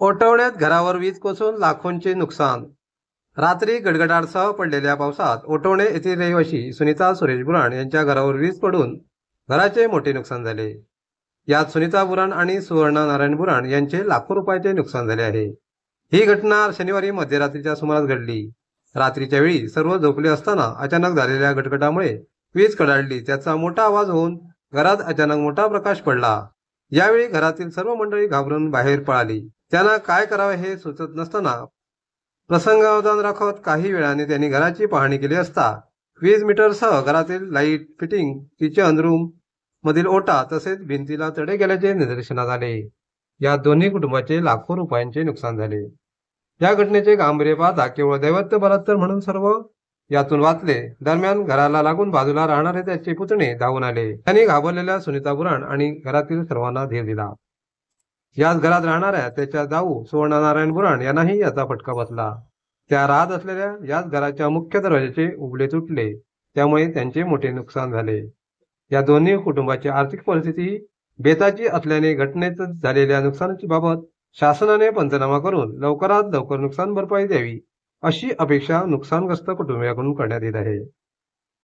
ओटवण्यात घरावर वीज कोसळून लाखोंचे नुकसान। रात्री गडगडाटासह पडलेल्या पावसात ओटवणे येथील रहिवाशी सुनीता सुरेश बुराण यांच्या घरावर वीज पडून घराचे मोठे नुकसान झाले। यात सुनीता बुराण आणि सुवर्णा नारायण बुराण यांचे लाखो रुपयाचे नुकसान झाले आहे। ही घटना शनिवारी मध्यरात्रीच्या सुमारास घडली। रात्रीच्या वेळी सर्व झोपले असताना अचानक झालेल्या गडगडाटामुळे वीज कडाडली। त्याचा मोठा आवाज होऊन घरात अचानक मोठा प्रकाश पडला। यावेळी घरातील सर्व मंडळी घाबरून बाहेर पळाली। त्यांना काय करावे हे सुचत नसताना प्रसंगावधान राखत काही वेळाने त्यांनी घराची पाहणी केली असता वीज मीटरसह घरातील लाईट फिटिंग, किचन रूम मधील ओटा तसेच भिंतीला तडे गेल्याचे निदर्शनास आले। या दोन्ही कुटुंबाचे लाखो रुपयांचे नुकसान झाले। या घटनेचे गांभीर्य पाहता केवळ दैवत्य बलात्कार म्हणून सर्व यातून वाचले। दरम्यान घराला लागून बाजूला राहणारे त्याचे पुतणे धावून आले। त्यांनी घाबरलेल्या सुनीता बुराण आणि घरातील सर्वांना धीर दिला। याच घरात राहणाऱ्या त्याच्या जाऊ सुवर्णा नारायण बुराण यांनाही याचा फटका बसला। त्या राहत असलेल्या याच घराच्या मुख्य दरवाजाचे उघडे तुटले, त्यामुळे त्यांचे मोठे नुकसान झाले। या दोन्ही कुटुंबाची आर्थिक परिस्थिती बेताची असल्याने घटनेत झालेल्या नुकसानाची बाबत शासनाने पंचनामा करून लवकरात लवकर नुकसान भरपाई द्यावी अशी अपेक्षा नुकसानग्रस्त कुटुंबियांकडून करण्यात येत आहे।